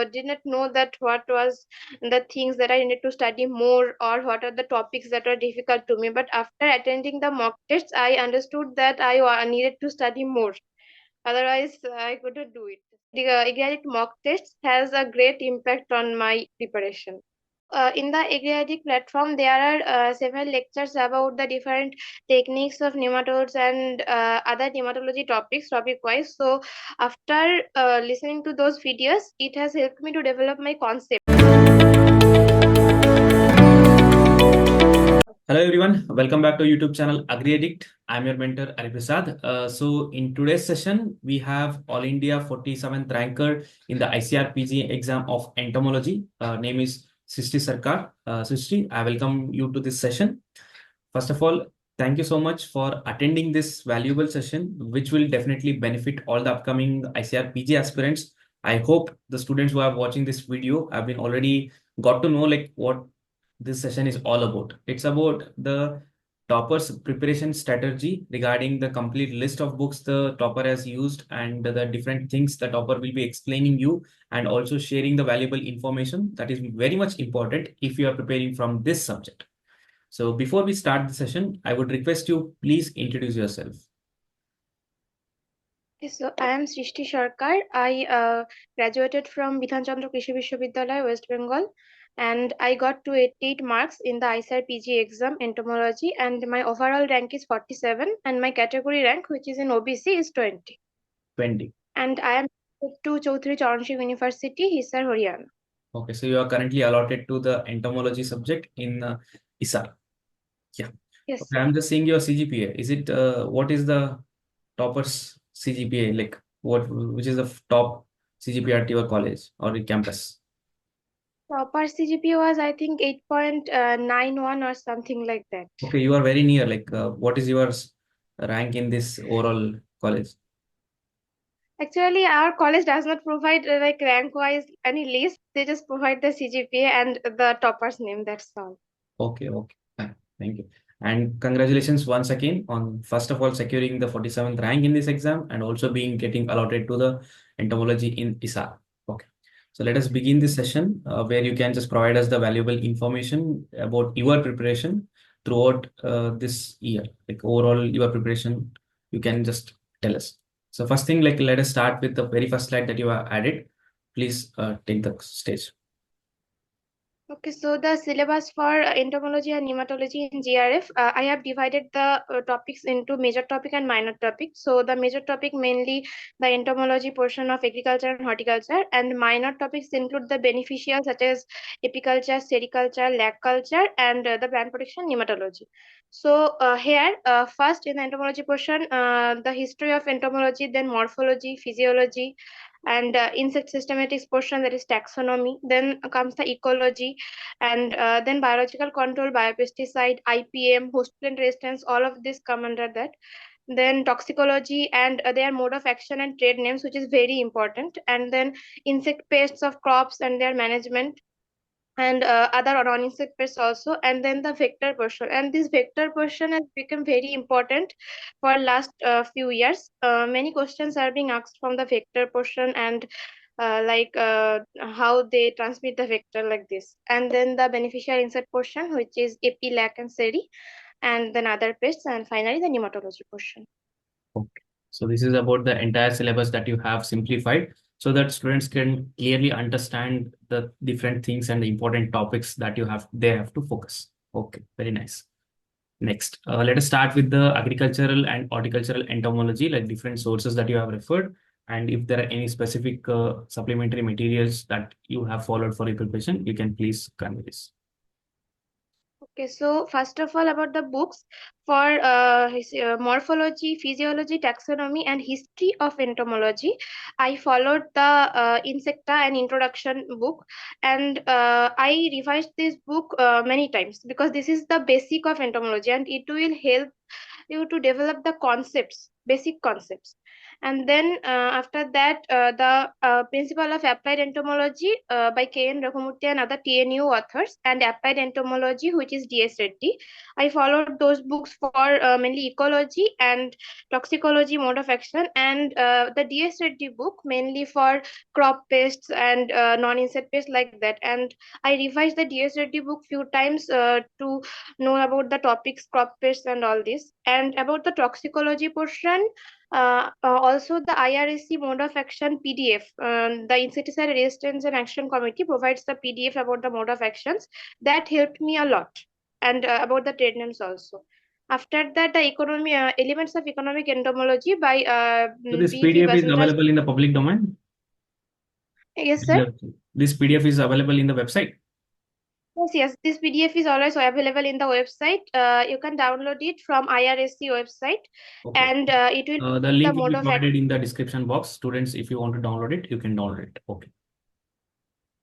did not know that what was the things that I needed to study more, or what are the topics that were difficult to me. But after attending the mock tests, I understood that I needed to study more. Otherwise, I couldn't do it. The Igriadic mock tests has a great impact on my preparation. In the Igriadic platform, there are several lectures about the different techniques of nematodes and other nematology topics, topic-wise. So, after listening to those videos, it has helped me to develop my concept. Hello everyone, welcome back to YouTube channel Agri Addict. I'm your mentor Ari Prasad. So in today's session, we have All India 47th ranker in the ICAR PG exam of Entomology. Name is Sristi Sarkar. Sristi, I welcome you to this session. First of all, thank you so much for attending this valuable session, which will definitely benefit all the upcoming ICAR PG aspirants. I hope the students who are watching this video have been already got to know like what this session is all about. It's about the topper's preparation strategy regarding the complete list of books the topper has used and the different things the topper will be explaining you, and also sharing the valuable information that is very much important if you are preparing from this subject. So before we start the session, I would request you please introduce yourself. So, I am Sristi Sarkar. I graduated from Bidhan Chandra Krishi Vishwavidyalaya, West Bengal, and I got 288 marks in the ICAR PG exam, Entomology, and my overall rank is 47, and my category rank, which is in OBC, is 20. 20. And I am to Chaudhary Charan Singh University, Hisar, Haryana. Okay, so you are currently allotted to the entomology subject in ISAR. Yeah. Yes, Okay, sir. I'm just seeing your CGPA. Is it what is the topper's CGPA? Like which is the top CGPA at your college or your campus? Topper CGPA was, I think, 8.91 or something like that. Okay, you are very near. Like what is your rank in this overall college? Actually, our college does not provide like rank-wise any list. They just provide the CGPA and the topper's name. That's all. Okay, okay. Fine. Thank you. And congratulations once again on first of all securing the 47th rank in this exam and also being getting allotted to the entomology in ISAR. Okay. So let us begin this session where you can just provide us the valuable information about your preparation throughout this year. Like overall your preparation, you can just tell us. So first thing, like let us start with the very first slide that you have added. Please take the stage. Okay, so the syllabus for entomology and nematology in GRF, I have divided the topics into major topic and minor topic. So the major topic mainly the entomology portion of agriculture and horticulture, and minor topics include the beneficial such as apiculture, sericulture, lag culture, and the plant protection nematology. So here, first in the entomology portion, the history of entomology, then morphology, physiology, and insect systematics portion, that is taxonomy. Then comes the ecology, and then biological control, biopesticide, IPM, host plant resistance, all of this come under that. Then toxicology and their mode of action and trade names, which is very important. And then insect pests of crops and their management, and other non-insect pests also. And then the vector portion, and this vector portion has become very important for last few years. Many questions are being asked from the vector portion, and how they transmit the vector like this. And then the beneficial insect portion, which is AP, lac, and seri, and then other pests, and finally the nematology portion. Okay. So this is about the entire syllabus that you have simplified so that students can clearly understand the different things and the important topics that they have to focus. Okay, very nice. Next, let us start with the agricultural and horticultural entomology, like different sources that you have referred, and if there are any specific supplementary materials that you have followed for your preparation, you can please convey this. Okay, so first of all, about the books for morphology, physiology, taxonomy, and history of entomology, I followed the Insecta and introduction book, and I revised this book many times because this is the basic of entomology, and it will help you to develop the concepts, basic concepts. And then after that, the Principle of Applied Entomology by K.N. Raghumurthy and other TNU authors, and Applied Entomology, which is D.S. Reddy. I followed those books for mainly ecology and toxicology mode of action, and the D.S. Reddy book mainly for crop pests and non-insect pests like that. And I revised the D.S. Reddy book few times to know about the topics, crop pests and all this. And about the toxicology portion, also, the IRSC mode of action PDF, the Insecticide Resistance and Action Committee provides the PDF about the mode of actions. That helped me a lot, and about the trade names also. After that, the economy elements of economic entomology by So this B.V. PDF is Basundraj. available in the public domain. Yes, sir. This PDF is available in the website. Yes, yes. This PDF is always available in the website. You can download it from IRSC website, Okay. and it will The the link will mode be of action. provided in the description box. Students, if you want to download it, you can download it. Okay.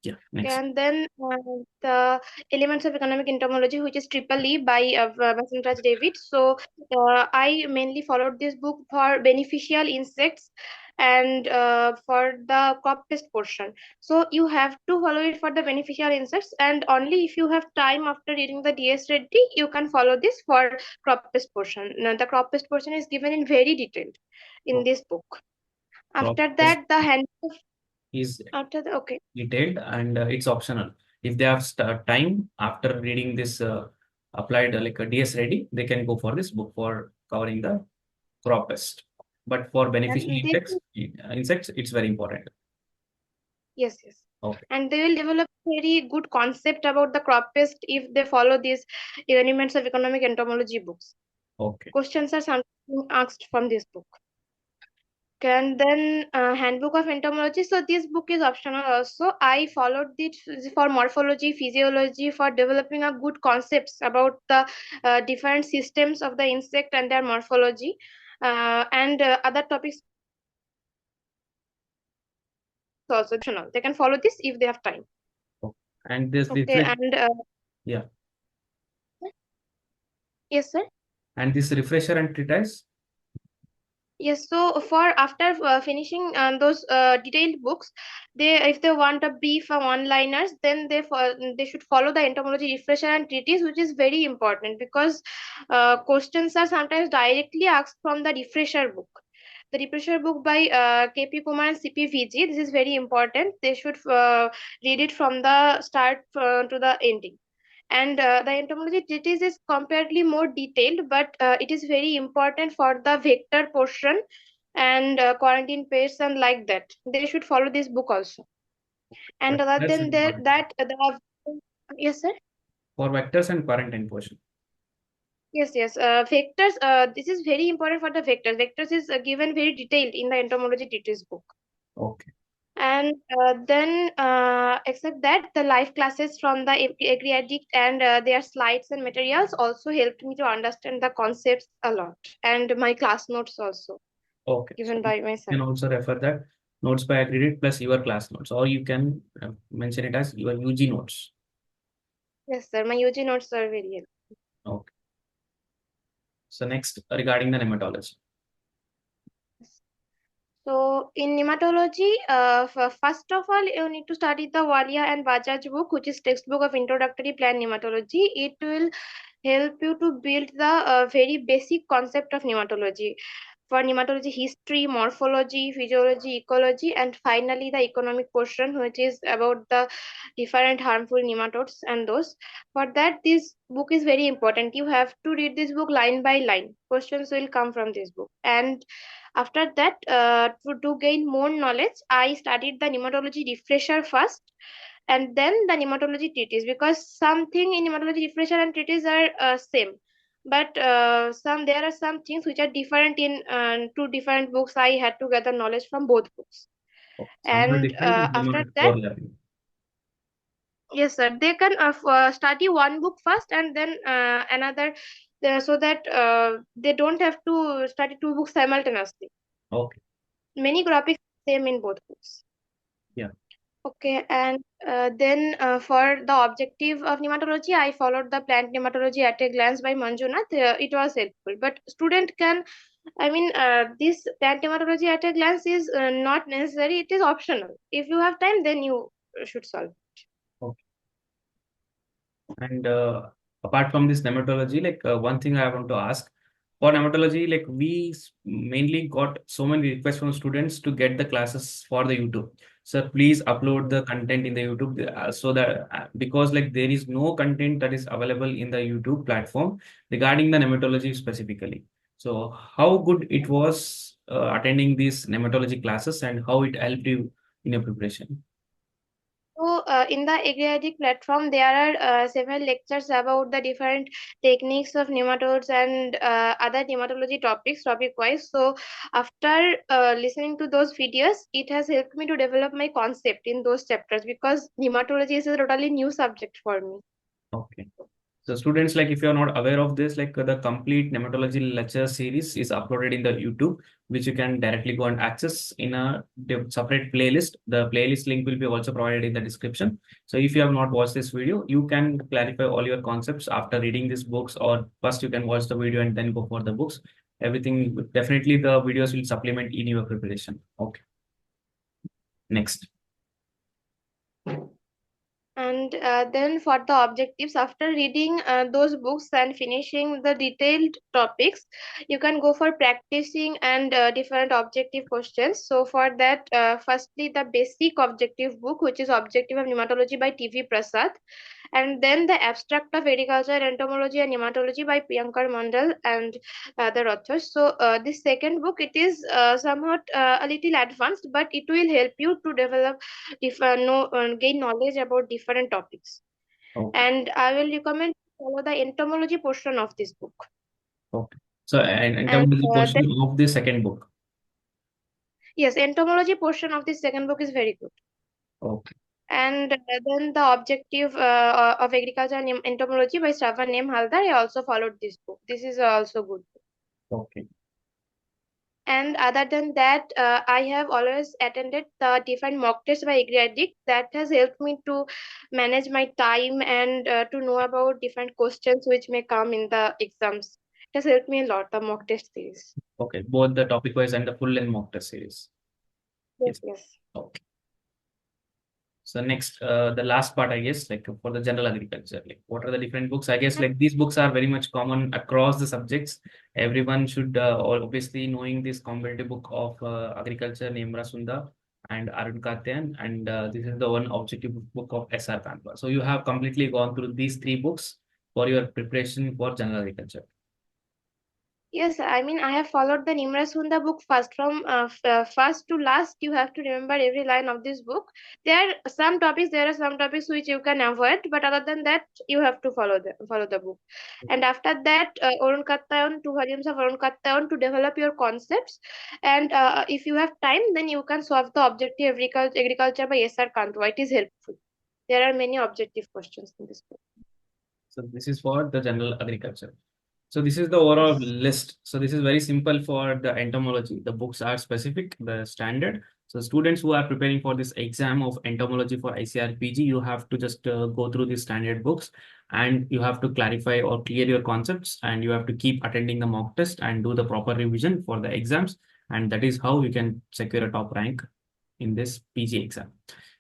Yeah. Next. And then the Elements of Economic Entomology, which is Triple E by Basundraj David. So I mainly followed this book for beneficial insects and for the crop pest portion. So you have to follow it for the beneficial insects, and only if you have time after reading the DS Reddy, you can follow this for crop pest portion. Now, the crop pest portion is given in very detailed in So this book. crop After test that, the hand. is After the okay. detailed and it's optional. If they have time after reading this applied like a DS ready, they can go for this book for covering the crop pest. But for beneficial And this insects, it's very important. Yes, yes. Okay. And they will develop very good concept about the crop pest if they follow these elements of economic entomology books. Okay. Questions are sometimes asked from this book. And then Handbook of Entomology. So this book is optional also. I followed it for morphology, physiology, for developing a good concepts about the different systems of the insect and their morphology. And other topics also optional. They can follow this if they have time. Okay. And this Okay, refresh, and yeah. yes, sir. And this refresher and treatise. Yes, so for after finishing those detailed books, they if they want a brief one-liners, then they should follow the entomology refresher and treatise, which is very important because questions are sometimes directly asked from the refresher book. The refresher book by K.P. Kumar and C.P. VG. This is very important. They should read it from the start to the ending. And the entomology treatise is comparatively more detailed, but it is very important for the vector portion and quarantine pests and like that. They should follow this book also. And other Vectors than and quarantine. that, yes, sir. For vectors and quarantine portion. Yes, yes. Vectors. This is very important for the vectors. Vectors is given very detailed in the entomology treatise book. Okay. And then, except that, the live classes from the Agri-Addict and their slides and materials also helped me to understand the concepts a lot. And my class notes also Okay. So given you by my sir. can also refer that notes by accredited plus your class notes, or you can mention it as your UG notes. Yes, sir. My UG notes are very helpful. Okay. So next regarding the nematology. So in nematology, first of all, you need to study the Walia and Bajaj book, which is textbook of introductory plant nematology. It will help you to build the very basic concept of nematology. For nematology, history, morphology, physiology, ecology, and finally the economic portion, which is about the different harmful nematodes and those. For that, this book is very important. You have to read this book line by line. Questions will come from this book. And after that, to gain more knowledge, I studied the nematology refresher first and then the nematology treatise, because something in nematology refresher and treatise are same, but there are some things which are different in two different books. I had to gather knowledge from both books. Okay. Some are And different, some after are that, overlapping. yes, sir, they can study one book first and then another, so that they don't have to study two books simultaneously. Okay. Many graphics same in both books. Yeah. Okay, and then for the objective of nematology, I followed the plant nematology at a glance by Manjunath. It was helpful, but student can I mean, this entomology at a glance is not necessary. It is optional. If you have time, then you should solve. Okay. And apart from this nematology, like one thing I want to ask for nematology, like mainly got so many requests from students to get the classes for the YouTube. So please upload the content in the YouTube so that because like there is no content that is available in the YouTube platform regarding the nematology specifically. So how good it was attending these nematology classes and how it helped you in your preparation? So, in the Agriadic platform, there are several lectures about the different techniques of nematodes and other nematology topics, topic-wise. So, after listening to those videos, it has helped me to develop my concept in those chapters because nematology is a totally new subject for me. Okay. So students, like if you're not aware of this, like the complete nematology lecture series is uploaded in the YouTube, which you can directly go and access in a separate playlist. The playlist link will be also provided in the description. So if you have not watched this video, you can clarify all your concepts after reading these books, or first you can watch the video and then go for the books. Everything, definitely the videos will supplement in your preparation. Okay. Next. And then for the objectives, after reading those books and finishing the detailed topics, you can go for practicing and different objective questions. So for that, firstly, the basic objective book, which is Objective of Nematology by TV Prasad, and then the Abstract of Agriculture, Entomology and Nematology by Priyankar Mandal and other authors. So this second book, it is somewhat a little advanced, but it will help you to develop, if gain knowledge about different topics. Okay. And I will recommend to follow the entomology portion of this book. Okay. So an And entomology then, portion of the second book. yes, entomology portion of this second book is very good. Okay. And then the objective of agriculture and entomology by Shravan M. Haldar. I also followed this book. This is also good. Okay. And other than that, I have always attended the different mock tests by Agriadic. That has helped me to manage my time and to know about different questions which may come in the exams. It has helped me a lot, the mock test series. Okay, both the topic wise and the full length mock test series. Yes, Yes. yes. Okay. So next, the last part, I guess, like for the general agriculture, like what are the different books? I guess like these books are very much common across the subjects. Everyone should obviously knowing this competitive book of agriculture, Nemra Sunda and Arun Katyan, and this is the one objective book of SR Kanpur. So you have completely gone through these three books for your preparation for general agriculture. Yes, I mean, I have followed the Nimra Sunda book first. From first to last, you have to remember every line of this book. There are some topics which you can avoid, but other than that, you have to follow the book. And after that, Arun Kattayan, 2 volumes of Arun Kattayan to develop your concepts. And if you have time, then you can solve the objective agriculture by S.R. Kantwa. It is helpful. There are many objective questions in this book. So this is for the general agriculture. So this is the overall Yes. list. So this is very simple for the entomology. The books are specific, the standard. So students who are preparing for this exam of entomology for ICAR PG, you have to just go through the standard books and you have to clarify or clear your concepts and you have to keep attending the mock test and do the proper revision for the exams. And that is how you can secure a top rank in this PG exam.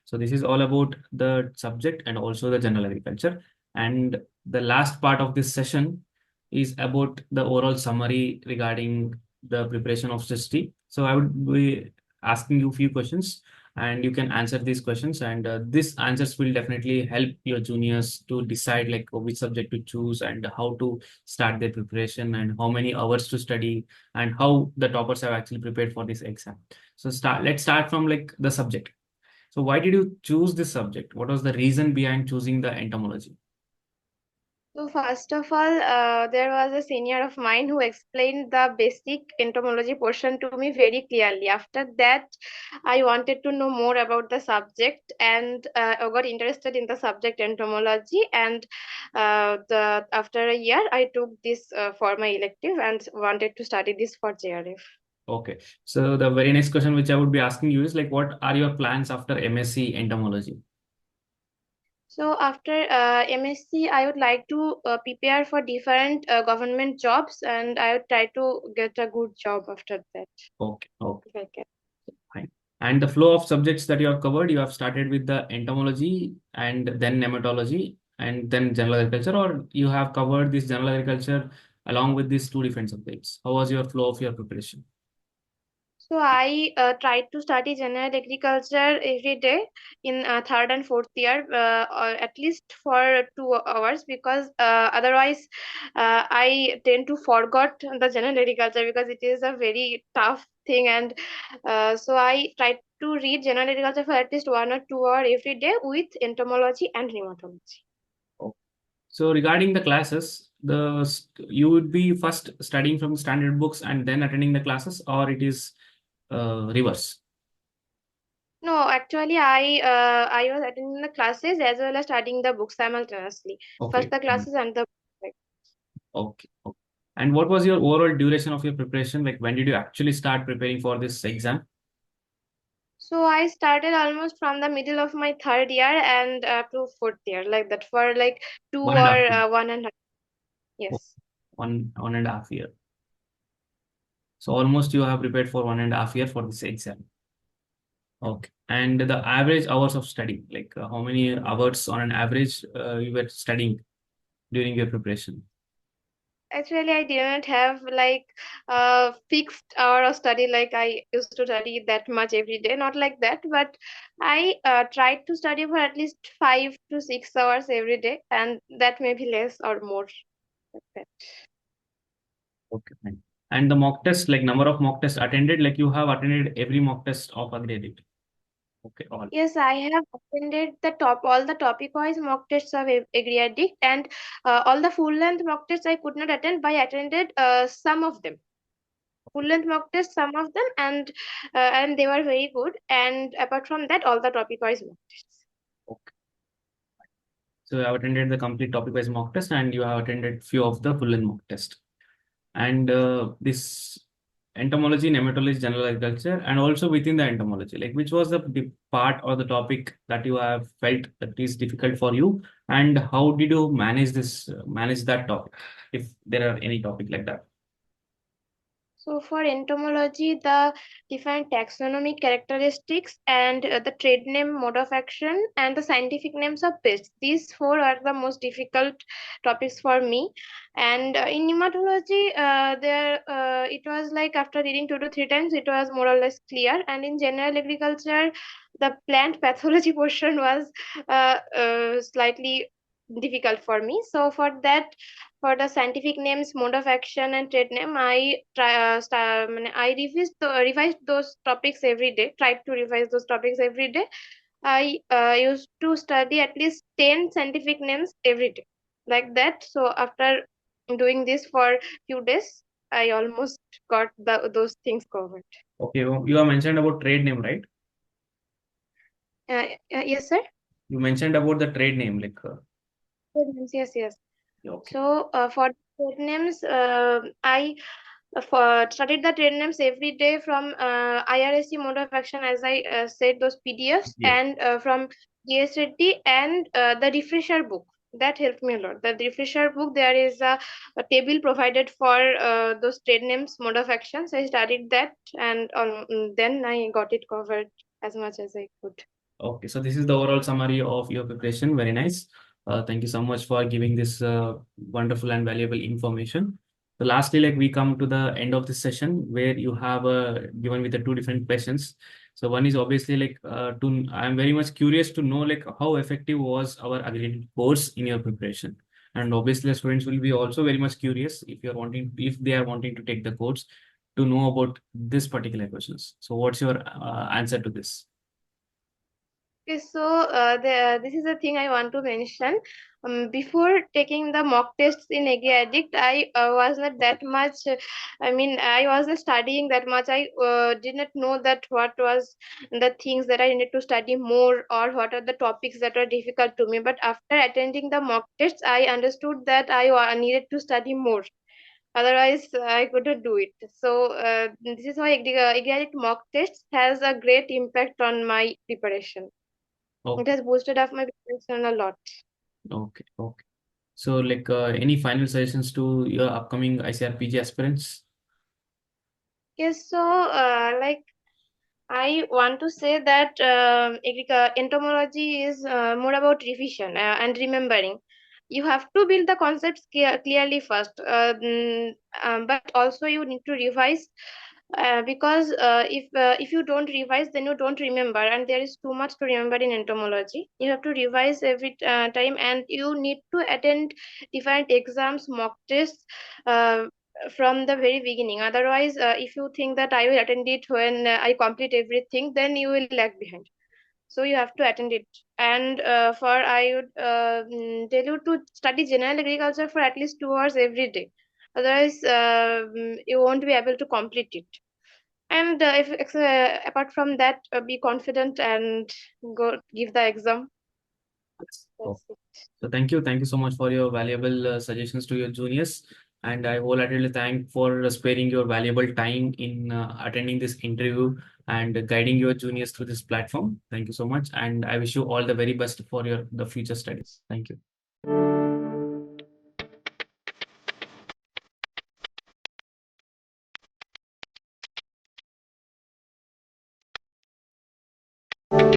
So this is all about the subject and also the general agriculture. And the last part of this session is about the overall summary regarding the preparation of Sristi. So I would be asking you a few questions and you can answer these questions and these answers will definitely help your juniors to decide like which subject to choose and how to start their preparation and how many hours to study and how the toppers have actually prepared for this exam. So let's start from like the subject. So why did you choose this subject? What was the reason behind choosing the entomology? So first of all, there was a senior of mine who explained the basic entomology portion to me very clearly. After that, I wanted to know more about the subject and I got interested in the subject entomology. And after a year, I took this for my elective and wanted to study this for JRF. Okay. So the very next question which I would be asking you is like, what are your plans after MSc entomology? So after MSc, I would like to prepare for different government jobs, and I would try to get a good job after that. Okay, okay, If I can. fine. And the flow of subjects that you have covered, you have started with the entomology and then nematology and then general agriculture, or you have covered this general agriculture along with these two different subjects. How was your flow of your preparation? So I tried to study general agriculture every day in third and fourth year, or at least for 2 hours, because otherwise I tend to forget the general agriculture because it is a very tough thing, and so I tried to read general agriculture for at least 1 or 2 hours every day with entomology and nematology. Okay. So regarding the classes, you would be first studying from standard books and then attending the classes, or it is reverse. No, actually, I was attending the classes as well as studying the books simultaneously. First Okay. the classes and the book. Okay. Okay. And what was your overall duration of your preparation? Like when did you actually start preparing for this exam? So I started almost from the middle of my third year and up to fourth year, like that, for like two One and a half or year. 1.5. Oh, Yes. one and a half year. So almost you have prepared for 1.5 year for this exam. Okay. And the average hours of study, like how many hours on an average you were studying during your preparation? Actually, I didn't have like a fixed hour of study like I used to study that much every day. Not like that, but I tried to study for at least 5 to 6 hours every day, and that may be less or more. Like that. Okay, fine. And the mock test, like number of mock tests attended, like you have attended every mock test of Agri. Okay, all. Yes, I have attended all the topic wise mock tests of Agriadic, and all the full length mock tests I could not attend, but I attended some of them. Full length mock tests, some of them, and they were very good. And apart from that, all the topic wise mock tests. Okay. So you have attended the complete topic-wise mock test and you have attended few of the full and mock test. And this entomology, nematology, general agriculture, and also within the entomology, like which was the part or the topic that you have felt that is difficult for you, and how did you manage manage that topic, if there are any topic like that? So for entomology, the different taxonomic characteristics and the trade name, mode of action, and the scientific names of pests. These four are the most difficult topics for me. And in nematology, it was like after reading 2 to 3 times, it was more or less clear. And in general agriculture, the plant pathology portion was slightly difficult for me. So for that, for the scientific names, mode of action, and trade name, I revised those topics every day. Tried to revise those topics every day. I used to study at least 10 scientific names every day, like that. So after doing this for few days, I almost got those things covered. Okay, you have mentioned about trade name, right? Yes, sir. You mentioned about the trade name, like Trade names, yes, yes. okay, So for trade names, I studied the trade names every day from IRSC mode of action, as I said, those PDFs, yeah. and from GS Reddy and the refresher book. That helped me a lot. The refresher book, there is a table provided for those trade names mode of actions. I studied that, and then I got it covered as much as I could. Okay, so this is the overall summary of your preparation. Very nice. Thank you so much for giving this wonderful and valuable information. So lastly, like we come to the end of this session where you have given with the two different questions. So one is obviously like I'm very much curious to know like how effective was our accredited course in your preparation. And obviously the students will be also very much curious if they are wanting to take the course to know about this particular questions. So what's your answer to this? Okay, so this is the thing I want to mention. Before taking the mock tests in Agri Addict, I was not that much. I wasn't studying that much. I did not know that what was the things that I needed to study more, or what are the topics that are difficult to me. But after attending the mock tests, I understood that I needed to study more. Otherwise, I couldn't do it. So this is why Agri Addict mock tests has a great impact on my preparation. Oh, It has boosted up my preparation a lot. okay, okay. So, like, any final suggestions to your upcoming ICRPG aspirants? Yes, so like I want to say that entomology is more about revision and remembering. You have to build the concepts clearly first, but also you need to revise because if you don't revise, then you don't remember, and there is too much to remember in entomology. You have to revise every time, and you need to attend different exams, mock tests. From the very beginning. Otherwise, if you think that I will attend it when I complete everything, then you will lag behind. So you have to attend it. And for I would tell you to study general agriculture for at least 2 hours every day. Otherwise, you won't be able to complete it. And if apart from that, be confident and go give the exam. Oh, That's it. so thank you so much for your valuable suggestions to your juniors. And I wholeheartedly thank for sparing your valuable time in attending this interview and guiding your juniors through this platform. Thank you so much. And I wish you all the very best for your the future studies. Thank you.